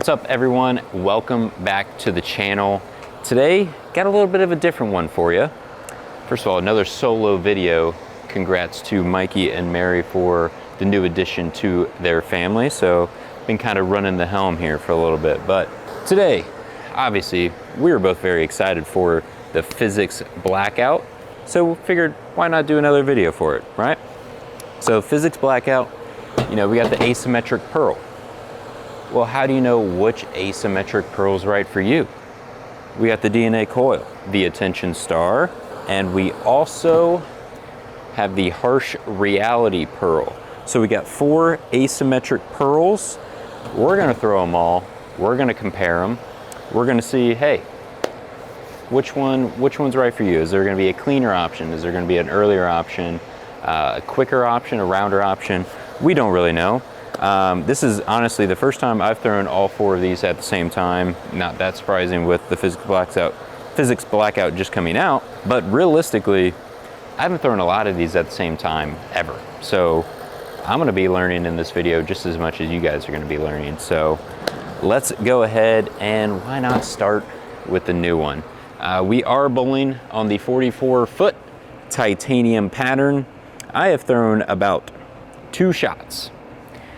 What's up everyone? Welcome back to the channel. Today, got a little bit of a different one for you. First of all, another solo video. Congrats to Mikey and Mary for the new addition to their family. So, been kind of running the helm here for a little bit. But today, obviously, we were both very excited for the physics blackout. So we figured, why not do another video for it, right? So physics blackout, we got the asymmetric pearl. Well, how do you know which asymmetric pearl is right for you? We got the DNA coil, the attention star, and we also have the harsh reality pearl. So we got 4 asymmetric pearls. We're gonna throw them all. We're gonna compare them. We're gonna see, hey, which one's right for you? Is there gonna be a cleaner option? Is there gonna be an earlier option, a quicker option, a rounder option? We don't really know. This is honestly the first time I've thrown all 4 of these at the same time. Not that surprising with the physics blackout just coming out, but realistically, I haven't thrown a lot of these at the same time ever. So I'm gonna be learning in this video just as much as you guys are gonna be learning. So let's go ahead and why not start with the new one. We are bowling on the 44-foot titanium pattern. I have thrown about 2 shots.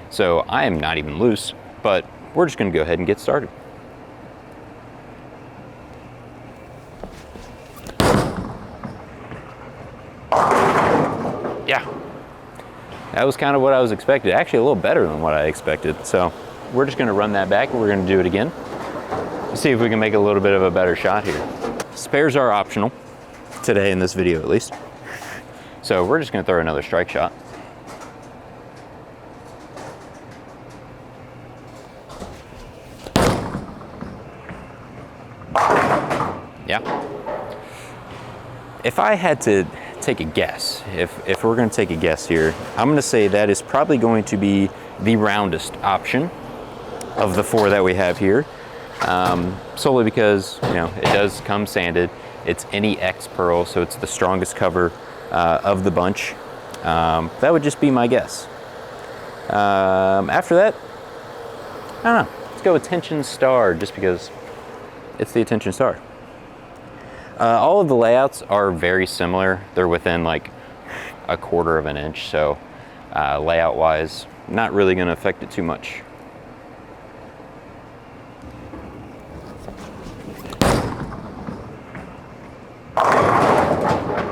So I am not even loose, but we're just gonna go ahead and get started. Yeah, that was kind of what I was expecting. Actually a little better than what I expected. So we're just gonna run that back and we're gonna do it again. See if we can make a little bit of a better shot here. Spares are optional, today in this video at least. So we're just gonna throw another strike shot. Yeah. If I had to take a guess, if we're gonna take a guess here, I'm gonna say that is probably going to be the roundest option of the 4 that we have here. Solely because, it does come sanded. It's NEX pearl, so it's the strongest cover of the bunch. That would just be my guess. After that, I don't know. Let's go attention star, just because it's the attention star. All of the layouts are very similar. They're within like 1/4 of an inch, so layout wise, not really gonna affect it too much.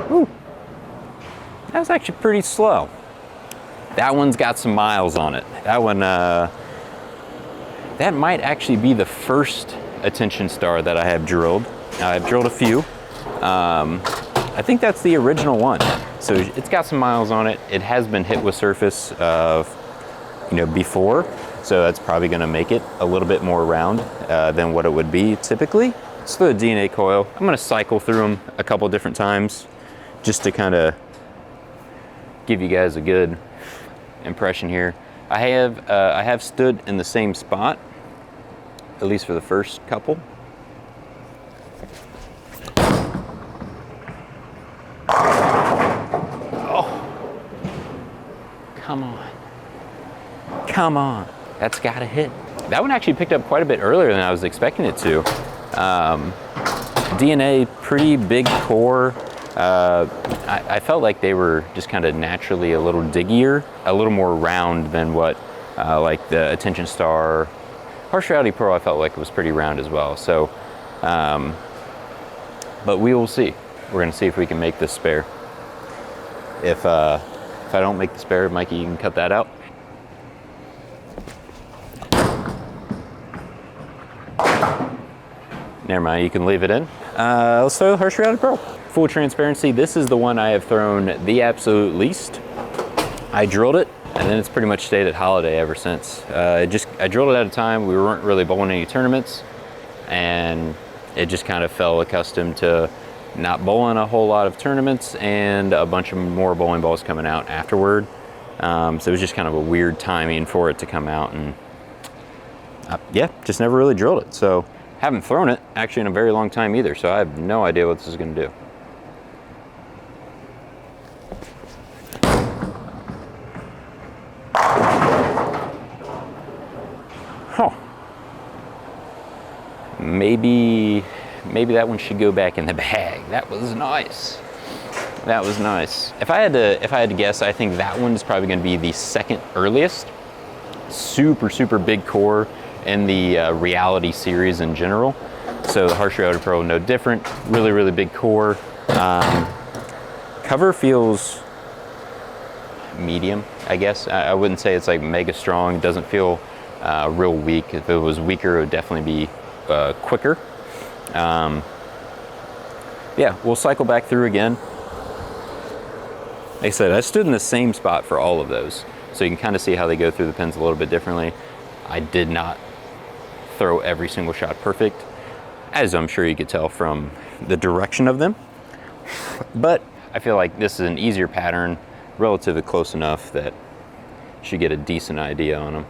Ooh, that was actually pretty slow. That one's got some miles on it. That one, that might actually be the first attention star that I have drilled. I've drilled a few. I think that's the original one. So it's got some miles on it. It has been hit with surface before. So that's probably gonna make it a little bit more round than what it would be typically. So the DNA coil, I'm gonna cycle through them a couple different times just to kind of give you guys a good impression here. I have stood in the same spot, at least for the first couple. Come on, that's gotta hit. That one actually picked up quite a bit earlier than I was expecting it to. DNA, pretty big core. I felt like they were just kind of naturally a little diggier, a little more round than what like the attention star. Harsh reality pearl I felt like it was pretty round as well. So, but we will see. We're gonna see if we can make this spare. If I don't make the spare, Mikey, you can cut that out. Never mind, you can leave it in. Let's throw the harsh reality pearl. Full transparency, this is the one I have thrown the absolute least. I drilled it, and then it's pretty much stayed at Holiday ever since. I drilled it at a time, we weren't really bowling any tournaments, and it just kind of fell accustomed to not bowling a whole lot of tournaments and a bunch of more bowling balls coming out afterward. So it was just kind of a weird timing for it to come out, and yeah, just never really drilled it. So haven't thrown it actually in a very long time either, so I have no idea what this is gonna do. maybe that one should go back in the bag. That was nice. That was nice. If I had to guess, I think that one is probably going to be the second earliest. Super big core in the Reality series in general. So the Harsh Reality Pearl, no different. Really big core. Cover feels medium, I guess. I wouldn't say it's like mega strong. It doesn't feel real weak. If it was weaker, it would definitely be quicker. Yeah, we'll cycle back through again. Like I said, I stood in the same spot for all of those, so you can kind of see how they go through the pins a little bit differently. I did not throw every single shot perfect, as I'm sure you could tell from the direction of them, but I feel like this is an easier pattern, relatively close enough that you should get a decent idea on them.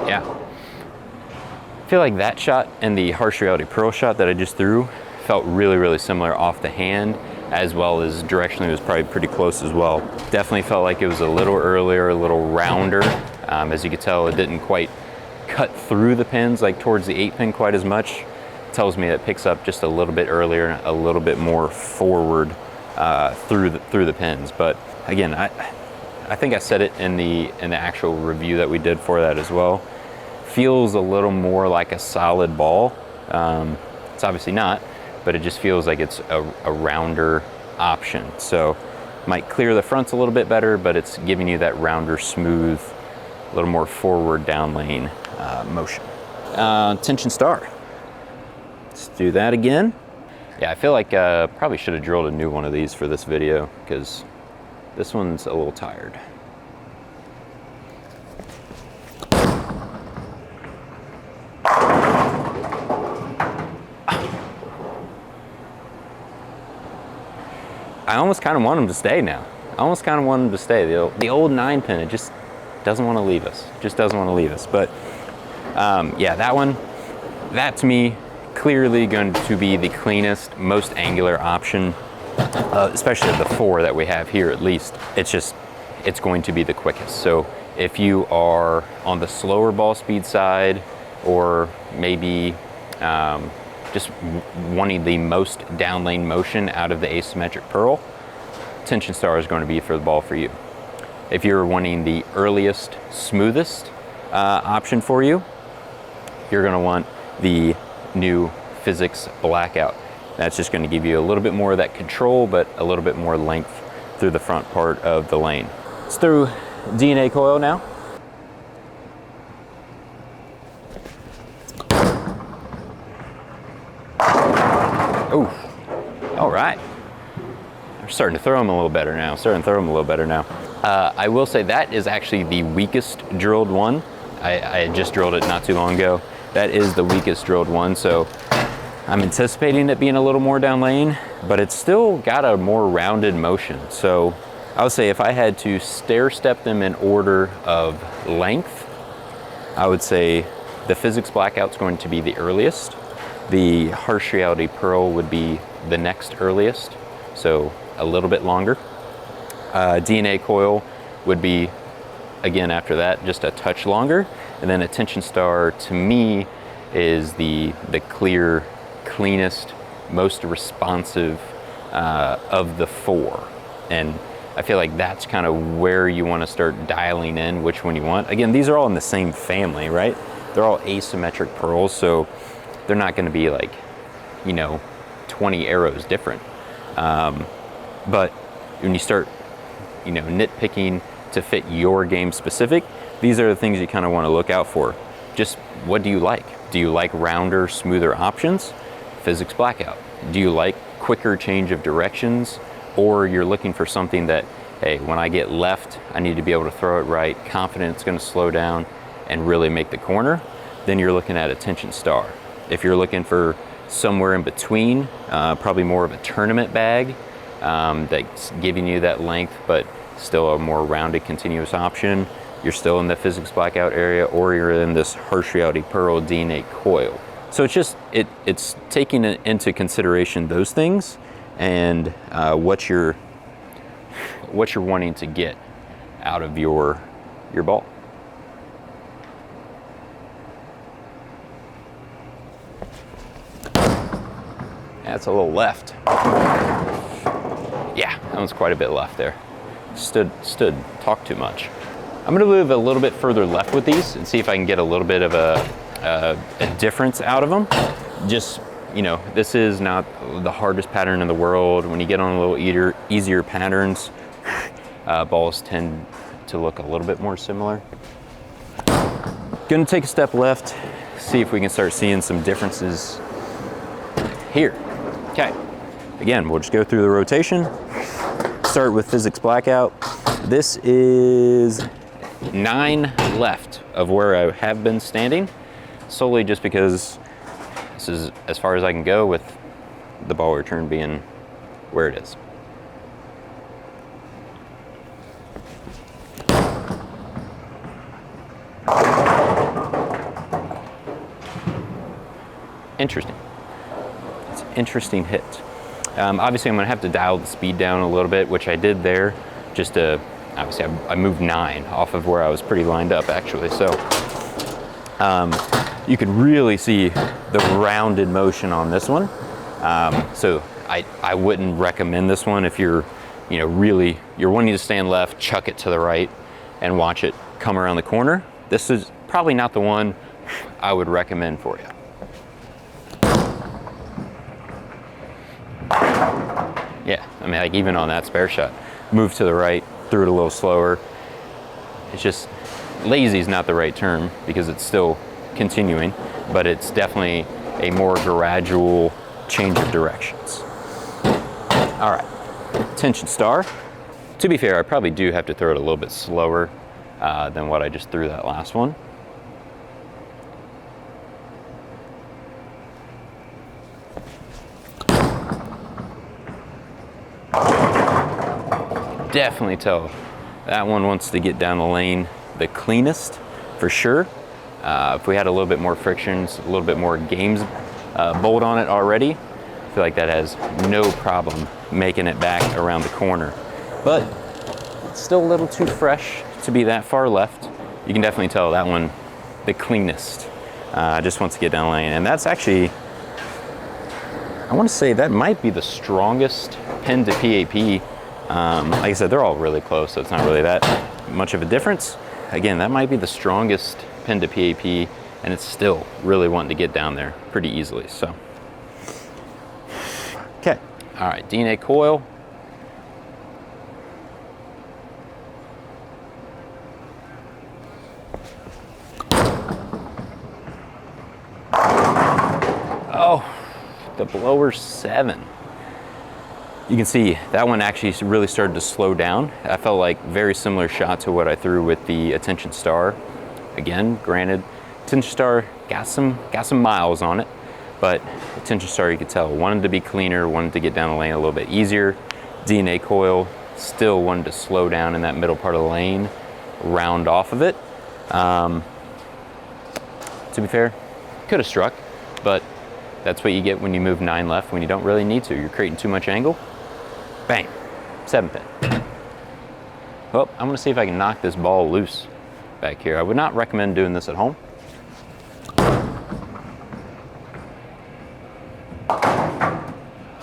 Yeah. I feel like that shot and the Harsh Reality Pearl shot that I just threw felt really similar off the hand, as well as directionally it was probably pretty close as well. Definitely felt like it was a little earlier, a little rounder. As you could tell, it didn't quite cut through the pins like towards the 8-pin quite as much. It tells me it picks up just a little bit earlier, a little bit more forward through the pins. But again, I think I said it in the actual review that we did for that as well. Feels a little more like a solid ball. It's obviously not, but it just feels like it's a rounder option. So might clear the fronts a little bit better, but it's giving you that rounder, smooth, a little more forward down lane motion. Tension Star. Let's do that again. Yeah, I feel like probably should have drilled a new one of these for this video, because this one's a little tired. I almost kind of want them to stay now. I almost kind of want them to stay. The old 9-pin, it just doesn't want to leave us. Just doesn't want to leave us. But yeah, that to me, clearly going to be the cleanest, most angular option, especially of the 4 that we have here at least. It's going to be the quickest. So if you are on the slower ball speed side, or maybe just wanting the most down lane motion out of the asymmetric Pearl, Tension Star is going to be for the ball for you. If you're wanting the earliest, smoothest option for you, you're going to want the new Physics Blackout. That's just going to give you a little bit more of that control, but a little bit more length through the front part of the lane. Let's through DNA coil now. Oh, all right. I'm starting to throw them a little better now. I will say that is actually the weakest drilled one. I just drilled it not too long ago. That is the weakest drilled one, so I'm anticipating it being a little more down lane, but it's still got a more rounded motion. So I would say if I had to stair step them in order of length, I would say the Physics Blackout's going to be the earliest. The Harsh Reality Pearl would be the next earliest, so a little bit longer. DNA coil would be, again, after that, just a touch longer. And then a Tension Star, to me, is the clear, cleanest, most responsive of the 4. And I feel like that's kind of where you want to start dialing in which one you want. Again, these are all in the same family, right? They're all asymmetric pearls, so they're not going to be like, 20 arrows different. But when you start, nitpicking to fit your game specific, these are the things you kind of want to look out for. Just what do you like? Do you like rounder, smoother options? Physics Blackout. Do you like quicker change of directions? Or you're looking for something that, hey, when I get left, I need to be able to throw it right, confident it's going to slow down and really make the corner? Then you're looking at a Tension Star. If you're looking for somewhere in between, probably more of a tournament bag that's giving you that length, but still a more rounded, continuous option, you're still in the Physics Blackout area, or you're in this Harsh Reality Pearl DNA coil. So it's just, it's taking into consideration those things and what you're wanting to get out of your ball. That's a little left. Yeah, that one's quite a bit left there. Stood, talked too much. I'm gonna move a little bit further left with these and see if I can get a little bit of a difference out of them. Just, you know, this is not the hardest pattern in the world. When you get on a little easier patterns, balls tend to look a little bit more similar. Gonna take a step left, see if we can start seeing some differences here. Okay, again, we'll just go through the rotation. Start with Physics Blackout. This is 9 left of where I have been standing, solely just because this is as far as I can go with the ball return being where it is. Interesting. It's an interesting hit. Obviously, I'm going to have to dial the speed down a little bit, which I did there. Just to, obviously, I moved 9 off of where I was pretty lined up, actually. So you can really see the rounded motion on this one. So I wouldn't recommend this one if you're, you know, really, you're wanting to stand left, chuck it to the right, and watch it come around the corner. This is probably not the one I would recommend for you. Yeah, I mean, like even on that spare shot, move to the right, threw it a little slower. It's just, lazy is not the right term because it's still continuing, but it's definitely a more gradual change of directions. All right, Tension Star. To be fair, I probably do have to throw it a little bit slower than what I just threw that last one. Definitely tell that one wants to get down the lane the cleanest, for sure. If we had a little bit more frictions, a little bit more games bolt on it already, I feel like that has no problem making it back around the corner. But it's still a little too fresh to be that far left. You can definitely tell that one the cleanest. Just wants to get down the lane. And that's actually, I want to say that might be the strongest pin to PAP. Like I said, they're all really close, so it's not really that much of a difference. Again, that might be the strongest pin to PAP, and it's still really wanting to get down there pretty easily. So, okay, all right, DNA coil. Oh, the blower 7. You can see that one actually really started to slow down. I felt like very similar shot to what I threw with the Attention Star. Again, granted, Attention Star got some miles on it, but Attention Star, you could tell, wanted to be cleaner, wanted to get down the lane a little bit easier. DNA Coil still wanted to slow down in that middle part of the lane, round off of it. To be fair, could have struck, but that's what you get when you move 9 left when you don't really need to. You're creating too much angle. Bang, 7 pin. Well, I'm gonna see if I can knock this ball loose back here. I would not recommend doing this at home.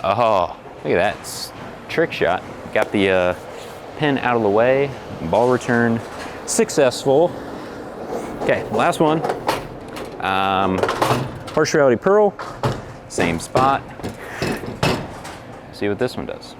Oh, look at that, trick shot. Got the pin out of the way, ball return successful. Okay, last one. Harsh Reality Pearl, same spot. See what this one does.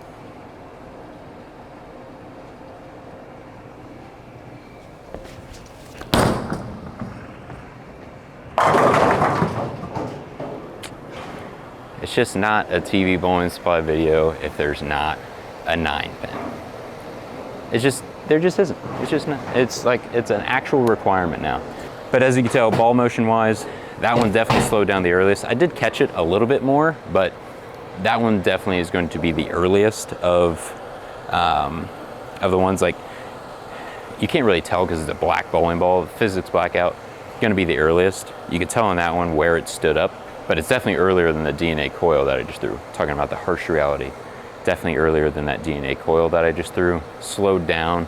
It's just not a TV bowling supply video if there's not a 9 pin. It's just, there just isn't. It's just not, it's like, it's an actual requirement now. But as you can tell, ball motion wise, that one definitely slowed down the earliest. I did catch it a little bit more, but that one definitely is going to be the earliest of the ones. Like, you can't really tell because it's a black bowling ball. Physics Blackout, going to be the earliest. You can tell on that one where it stood up, but it's definitely earlier than the DNA Coil that I just threw. Talking about the Harsh Reality, definitely earlier than that DNA Coil that I just threw. Slowed down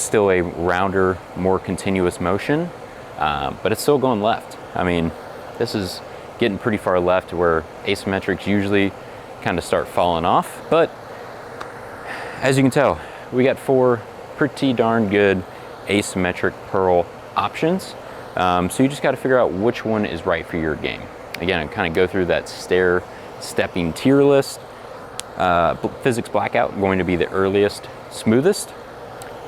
still a rounder, more continuous motion, but it's still going left. I mean, this is getting pretty far left where asymmetrics usually kind of start falling off. But as you can tell, we got 4 pretty darn good asymmetric Pearl options. So you just got to figure out which one is right for your game. Again, I kind of go through that stepping tier list. Physics Blackout going to be the earliest, smoothest.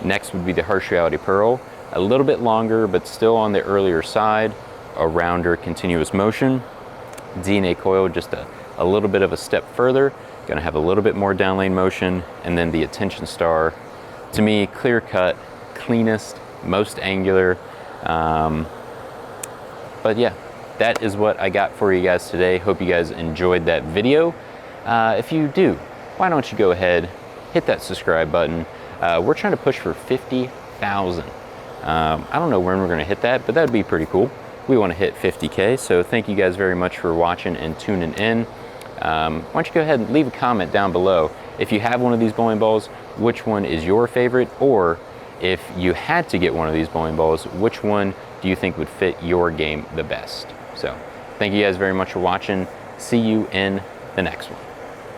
Next would be the Harsh Reality Pearl, a little bit longer, but still on the earlier side, a rounder continuous motion. DNA Coil, just a little bit of a step further, gonna have a little bit more down lane motion. And then the Attention Star, to me, clear cut, cleanest, most angular. But yeah, that is what I got for you guys today. Hope you guys enjoyed that video. If you do, why don't you go ahead, hit that subscribe button. We're trying to push for 50,000. I don't know when we're gonna hit that, but that'd be pretty cool. We wanna hit 50K, so thank you guys very much for watching and tuning in. Why don't you go ahead and leave a comment down below. If you have one of these bowling balls, which one is your favorite? Or if you had to get one of these bowling balls, which one do you think would fit your game the best? So thank you guys very much for watching. See you in the next one.